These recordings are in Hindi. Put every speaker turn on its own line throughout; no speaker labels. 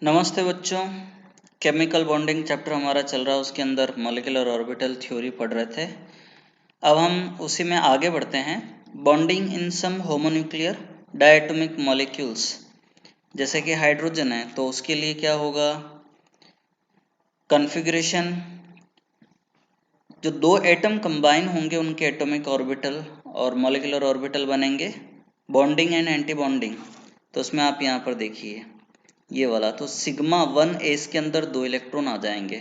नमस्ते बच्चों। केमिकल बॉन्डिंग चैप्टर हमारा चल रहा है, उसके अंदर मॉलिक्यूलर ऑर्बिटल थ्योरी पढ़ रहे थे। अब हम उसी में आगे बढ़ते हैं। Bonding in some homonuclear diatomic molecules, जैसे कि हाइड्रोजन है तो उसके लिए क्या होगा, कॉन्फ़िगरेशन, जो दो एटम कंबाइन होंगे उनके एटॉमिक ऑर्बिटल और मॉलिक्यूलर ऑर्बिटल बनेंगे। बॉन्डिंग एंड एंटी बॉन्डिंग, तो उसमें आप यहाँ पर देखिए ये वाला, तो सिग्मा 1 एस के अंदर 2 इलेक्ट्रॉन आ जाएंगे।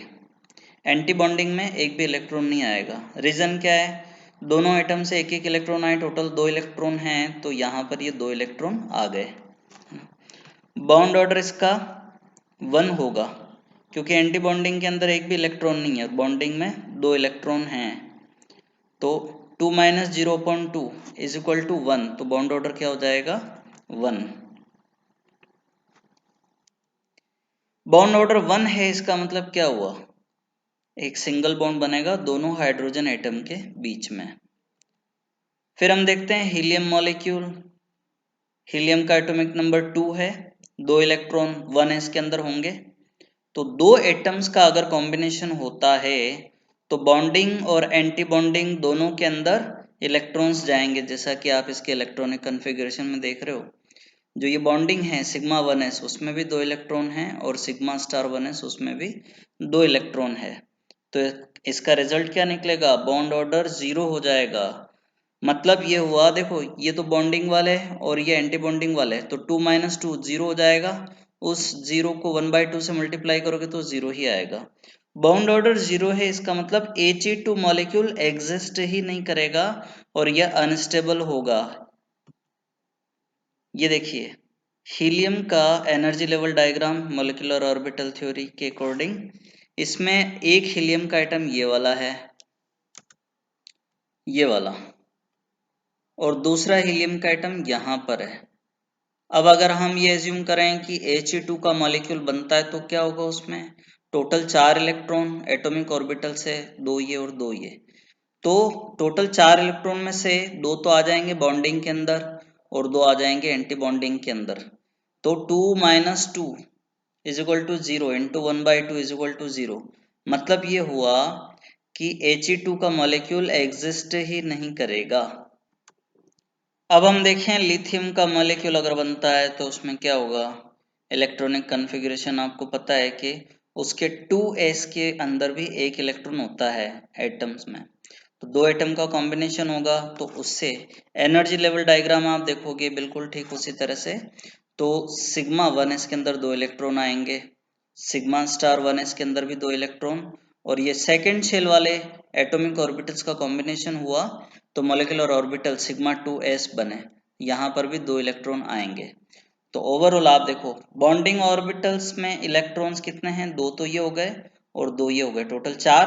एंटी बॉन्डिंग में एक भी इलेक्ट्रॉन नहीं आएगा। रीजन क्या है, दोनों एटम से एक एक इलेक्ट्रॉन आए, टोटल 2 इलेक्ट्रॉन हैं, तो यहाँ पर ये 2 इलेक्ट्रॉन आ गए। बॉन्ड ऑर्डर इसका 1 होगा, क्योंकि एंटी बॉन्डिंग के अंदर एक भी इलेक्ट्रॉन नहीं है, बॉन्डिंग में 2 इलेक्ट्रॉन हैं। तो 2 माइनस 0.2 इज इक्वल टू 1, तो बॉन्ड ऑर्डर क्या हो जाएगा 1। बॉन्ड ऑर्डर 1 है, इसका मतलब क्या हुआ, एक सिंगल बॉन्ड बनेगा दोनों हाइड्रोजन एटम के बीच में। फिर हम देखते हैं हीलियम मॉलिक्यूल। हीलियम का एटॉमिक नंबर 2 है, 2 इलेक्ट्रॉन 1s के अंदर होंगे। तो दो एटम्स का अगर कॉम्बिनेशन होता है तो बॉन्डिंग और एंटी बॉन्डिंग दोनों के अंदर इलेक्ट्रॉन्स जाएंगे, जैसा कि आप इसके इलेक्ट्रॉनिक कन्फिग्रेशन में देख रहे हो। जो ये बॉन्डिंग है सिग्मा 1s, उसमें भी 2 इलेक्ट्रॉन हैं, और सिग्मा स्टार 1s उसमें भी 2 इलेक्ट्रॉन है। तो इसका रिजल्ट क्या निकलेगा, बॉन्ड ऑर्डर 0 हो जाएगा। मतलब ये हुआ, देखो ये तो बॉन्डिंग वाले है और ये एंटी बॉन्डिंग वाले है, तो 2 माइनस 2 0 हो जाएगा। उस 0 को 1/2 से मल्टीप्लाई करोगे तो 0 ही आएगा। बॉन्ड ऑर्डर 0 है, इसका मतलब He2 मॉलिक्यूल एग्जिस्ट ही नहीं करेगा और यह अनस्टेबल होगा। ये देखिए हीलियम का energy level diagram molecular orbital theory के अकॉर्डिंग, इसमें एक हीलियम का एटम ये वाला है, ये वाला, और दूसरा हीलियम का एटम यहाँ पर है। अब अगर हम ये एज्यूम करें कि He2 का मॉलिक्यूल बनता है तो क्या होगा, उसमें टोटल 4 इलेक्ट्रॉन एटॉमिक ऑर्बिटल से, 2 ये और 2 ये, तो टोटल 4 इलेक्ट्रॉन में से 2 तो आ जाएंगे बॉन्डिंग के अंदर और 2 आ जाएंगे एंटी बॉन्डिंग के अंदर। तो 2 minus 2 is equal to 0 into 1/2 is equal to 0। मतलब ये हुआ कि He2 का मॉलिक्यूल एग्जिस्ट ही नहीं करेगा। अब हम देखें लिथियम का मॉलिक्यूल अगर बनता है तो उसमें क्या होगा, इलेक्ट्रॉनिक कन्फिग्रेशन आपको पता है कि उसके 2s के अंदर भी एक इलेक्ट्रॉन होता है एटम्स में, तो 2 एटम का कॉम्बिनेशन होगा, तो उससे एनर्जी लेवल डायग्राम आप देखोगे बिल्कुल ठीक उसी तरह से। तो सिग्मा 1s के अंदर 2 इलेक्ट्रॉन आएंगे, सिग्मा स्टार 1s के अंदर भी 2 इलेक्ट्रॉन, और ये सेकेंड शेल वाले एटॉमिक ऑर्बिटल्स का कॉम्बिनेशन हुआ तो मॉलिक्यूलर ऑर्बिटल सिग्मा 2s बने, यहाँ पर भी 2 इलेक्ट्रॉन आएंगे। तो ओवरऑल आप देखो बॉन्डिंग ऑर्बिटल्स में इलेक्ट्रॉन्स कितने हैं, 2 तो ये हो गए और 2 ये हो गए, total 4,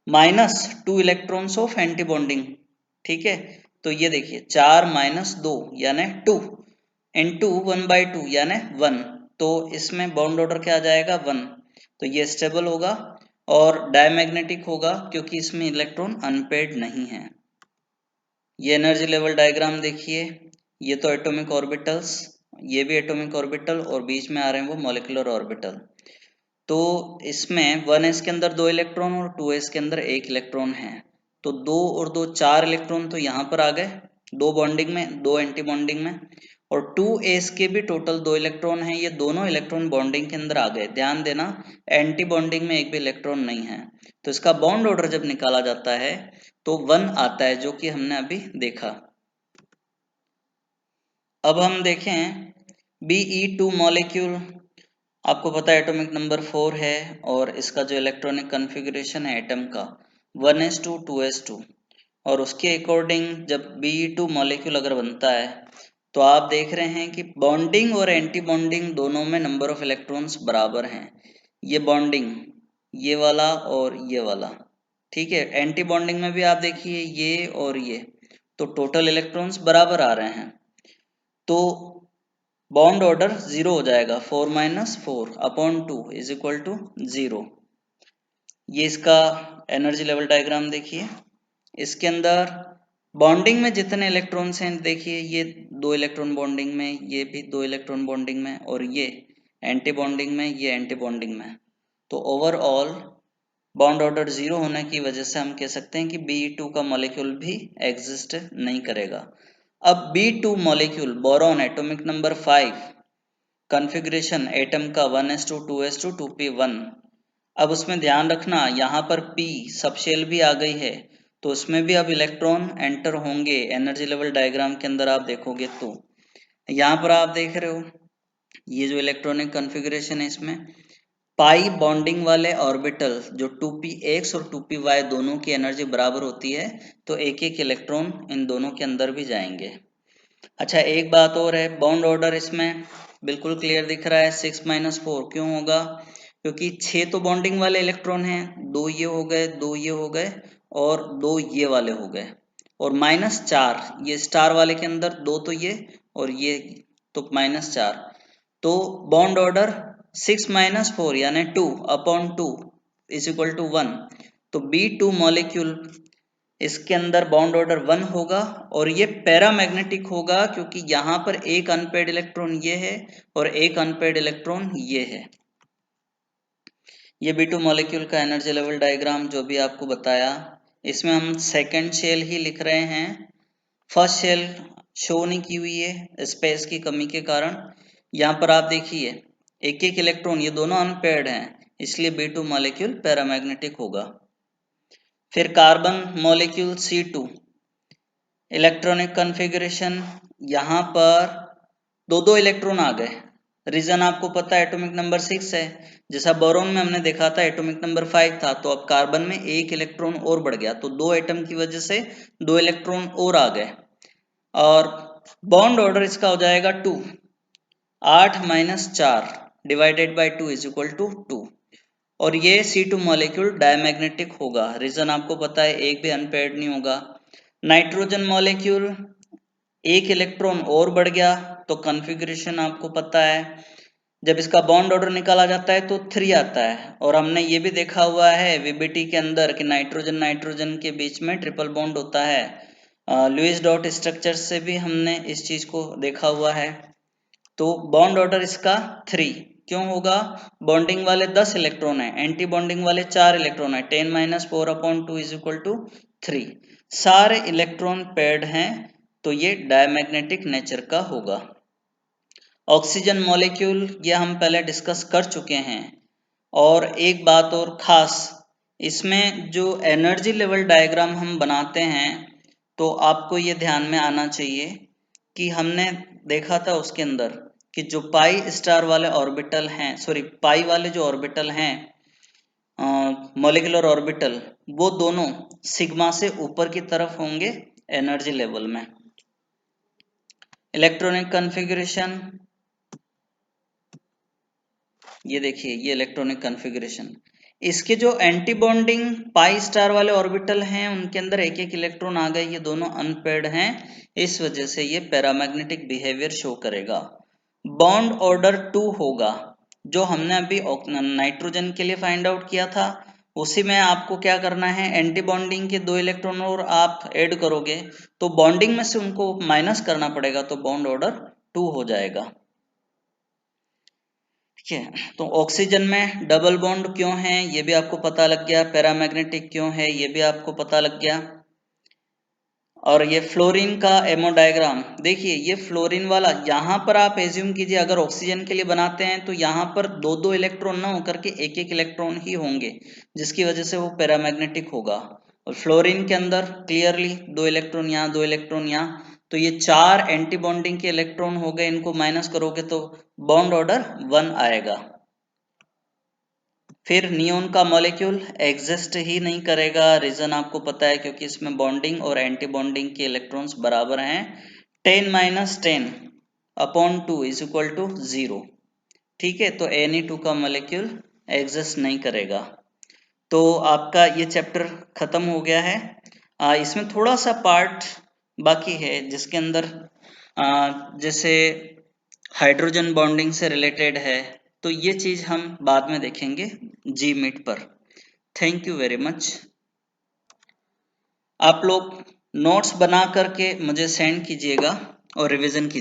minus 2 electrons of anti bonding. ठीक है, तो ये देखिए 4 माइनस 2 यानी 2 इंटू 1/2 यानी 1, तो इसमें बॉन्ड ऑर्डर क्या आ जाएगा 1। तो ये स्टेबल होगा और डायमैग्नेटिक होगा क्योंकि इसमें इलेक्ट्रॉन अनपेयर्ड नहीं है। ये एनर्जी लेवल डायग्राम देखिए, ये तो एटॉमिक ऑर्बिटल्स, ये भी एटॉमिक ऑर्बिटल, और बीच में आ रहे हैं वो मॉलिक्यूलर ऑर्बिटल। तो इसमें 1s के अंदर 2 इलेक्ट्रॉन और 2s के अंदर 1 इलेक्ट्रॉन है, तो 2 और 2 4 इलेक्ट्रॉन तो यहाँ पर आ गए, 2 बॉन्डिंग में 2 एंटी बॉन्डिंग में, और 2s के भी टोटल 2 इलेक्ट्रॉन हैं, ये दोनों इलेक्ट्रॉन बॉन्डिंग के अंदर आ गए। ध्यान देना एंटी बॉन्डिंग में एक भी इलेक्ट्रॉन नहीं है, तो इसका बॉन्ड ऑर्डर जब निकाला जाता है तो 1 आता है, जो कि हमने अभी देखा। अब हम देखें Be2 मॉलिक्यूल, आपको पता है एटॉमिक नंबर 4 है, और इसका जो इलेक्ट्रॉनिक कन्फिग्रेशन है एटम का 1s2 2s2, और उसके अकॉर्डिंग जब Be2 मॉलिक्यूल अगर बनता है तो आप देख रहे हैं कि बॉन्डिंग और एंटी बॉन्डिंग दोनों में नंबर ऑफ इलेक्ट्रॉन्स बराबर हैं। ये बॉन्डिंग ये वाला और ये वाला, ठीक है, एंटी बॉन्डिंग में भी आप देखिए ये और ये, तो टोटल इलेक्ट्रॉन्स बराबर आ रहे हैं, तो बॉन्ड ऑर्डर 0 हो जाएगा, 4 minus 4 upon 2 is equal to 0। ये इसका एनर्जी लेवल डायग्राम देखिए, इसके अंदर बॉन्डिंग में जितने इलेक्ट्रॉन्स हैं देखिए, ये 2 इलेक्ट्रॉन बॉन्डिंग में, ये भी 2 इलेक्ट्रॉन बॉन्डिंग में, और ये एंटी बॉन्डिंग में, ये एंटी बॉन्डिंग में। तो ओवरऑल बॉन्ड ऑर्डर 0 होने की वजह से हम कह सकते हैं कि Be2 का मॉलिक्यूल भी एग्जिस्ट नहीं करेगा। अब B2 molecule boron atomic number 5, configuration atom का 1s2 2s2 2p1। अब उसमें ध्यान रखना यहाँ पर P सब शेल भी आ गई है, तो उसमें भी अब इलेक्ट्रॉन एंटर होंगे। एनर्जी लेवल डायग्राम के अंदर आप देखोगे तो यहाँ पर आप देख रहे हो ये जो इलेक्ट्रॉनिक कॉन्फ़िगरेशन है, इसमें पाई बॉन्डिंग वाले ऑर्बिटल जो 2px और 2py दोनों की एनर्जी बराबर होती है, तो एक एक इलेक्ट्रॉन इन दोनों के अंदर भी जाएंगे। अच्छा, एक बात और है, बॉन्ड ऑर्डर इसमें बिल्कुल क्लियर दिख रहा है 6-4। क्यों होगा? क्योंकि 6 तो बॉन्डिंग वाले इलेक्ट्रॉन हैं, 2 ये हो गए, 2 ये हो गए और 2 ये वाले हो गए, और -4 ये स्टार वाले के अंदर 2 तो ये और ये, तो -4। तो बॉन्ड ऑर्डर 6-4 यानी 2/2 इज इक्वल टू 1। तो B2 मॉलिक्यूल इसके अंदर बॉन्ड ऑर्डर 1 होगा और ये पैरामैग्नेटिक होगा, क्योंकि यहाँ पर एक अनपेयर्ड इलेक्ट्रॉन ये है और एक अनपेयर्ड इलेक्ट्रॉन ये है। ये B2 मॉलिक्यूल का एनर्जी लेवल डायग्राम जो भी आपको बताया, इसमें हम सेकेंड शेल ही लिख रहे हैं, फर्स्ट शेल शो नहीं की हुई है स्पेस की कमी के कारण। यहाँ पर आप देखिए एक एक इलेक्ट्रॉन, ये दोनों अनपेयर्ड हैं, इसलिए B2 मॉलिक्यूल पैरामैग्नेटिक होगा। फिर carbon molecule C2 electronic configuration, यहाँ पर दो इलेक्ट्रॉन आ गए। रीजन आपको पता है, एटॉमिक नंबर 6 है। जैसा बोरोन में हमने देखा था एटॉमिक नंबर 5 था, तो अब कार्बन में एक इलेक्ट्रॉन और बढ़ गया, तो 2 एटम की वजह से 2 इलेक्ट्रॉन और आ गए और बॉन्ड ऑर्डर इसका हो जाएगा 2। 8-4 divided by 2 is equal to 2। और ये C2 मॉलिक्यूल डायमैग्नेटिक होगा। रीजन आपको पता है, एक भी अनपेयर्ड नहीं होगा। नाइट्रोजन मॉलिक्यूल एक इलेक्ट्रॉन और बढ़ गया, तो कॉन्फ़िगरेशन आपको पता है, जब इसका बॉन्ड ऑर्डर निकाला जाता है तो 3 आता है। और हमने ये भी देखा हुआ है VBT के अंदर कि नाइट्रोजन नाइट्रोजन के बीच में ट्रिपल बॉन्ड होता है। लुईस डॉट स्ट्रक्चर से भी हमने इस चीज को देखा हुआ है। तो बॉन्ड ऑर्डर इसका 3 क्यों होगा? बॉन्डिंग वाले 10 इलेक्ट्रॉन है, एंटी बॉन्डिंग वाले 4 इलेक्ट्रॉन है, 10-4/2 इज इक्वल टू 3। सारे इलेक्ट्रॉन पेयर्ड हैं, तो ये डायमैग्नेटिक नेचर का होगा। ऑक्सीजन मॉलिक्यूल ये हम पहले डिस्कस कर चुके हैं। और एक बात और खास, इसमें जो एनर्जी लेवल डायग्राम हम बनाते हैं, तो आपको ये ध्यान में आना चाहिए कि हमने देखा था उसके अंदर कि जो पाई स्टार वाले ऑर्बिटल हैं, सॉरी पाई वाले जो ऑर्बिटल हैं मॉलिक्यूलर ऑर्बिटल, वो दोनों सिग्मा से ऊपर की तरफ होंगे एनर्जी लेवल में। इलेक्ट्रॉनिक कॉन्फ़िगरेशन ये देखिए, ये इलेक्ट्रॉनिक कॉन्फ़िगरेशन, इसके जो एंटी बॉन्डिंग पाई स्टार वाले ऑर्बिटल हैं उनके अंदर एक एक इलेक्ट्रॉन आ गए, ये दोनों अनपेयर्ड हैं, इस वजह से ये पैरामैग्नेटिक बिहेवियर शो करेगा। बॉन्ड ऑर्डर 2 होगा, जो हमने अभी नाइट्रोजन के लिए फाइंड आउट किया था, उसी में आपको क्या करना है, एंटी बॉन्डिंग के 2 इलेक्ट्रॉन और आप ऐड करोगे तो बॉन्डिंग में से उनको माइनस करना पड़ेगा, तो बॉन्ड ऑर्डर 2 हो जाएगा। ठीक है, तो ऑक्सीजन में डबल बॉन्ड क्यों है ये भी आपको पता लग गया, पैरामैग्नेटिक क्यों है ये भी आपको पता लग गया। और ये फ्लोरीन का एमो डायग्राम देखिए, ये फ्लोरीन वाला यहाँ पर आप एज्यूम कीजिए, अगर ऑक्सीजन के लिए बनाते हैं तो यहाँ पर 2-2 इलेक्ट्रॉन ना होकर के एक एक इलेक्ट्रॉन ही होंगे, जिसकी वजह से वो पैरामैग्नेटिक होगा। और फ्लोरीन के अंदर क्लियरली 2 इलेक्ट्रॉन यहाँ, 2 इलेक्ट्रॉन यहाँ, तो ये 4 एंटी बॉन्डिंग के इलेक्ट्रॉन हो गए, इनको माइनस करोगे तो बॉन्ड ऑर्डर 1 आएगा। फिर नियोन का मॉलिक्यूल एग्जिस्ट ही नहीं करेगा, रीजन आपको पता है, क्योंकि इसमें बॉन्डिंग और एंटी बॉन्डिंग के इलेक्ट्रॉन्स बराबर हैं, 10-10/2 इज इक्वल टू 0। ठीक है, तो Ne2 का मॉलिक्यूल एग्जिस्ट नहीं करेगा। तो आपका ये चैप्टर खत्म हो गया है। इसमें थोड़ा सा पार्ट बाकी है जिसके अंदर जैसे हाइड्रोजन बॉन्डिंग से रिलेटेड है, तो ये चीज हम बाद में देखेंगे Gmeet पर। Thank you very much. आप लोग नोट्स बना करके मुझे सेंड कीजिएगा और रिवीजन कीजिए।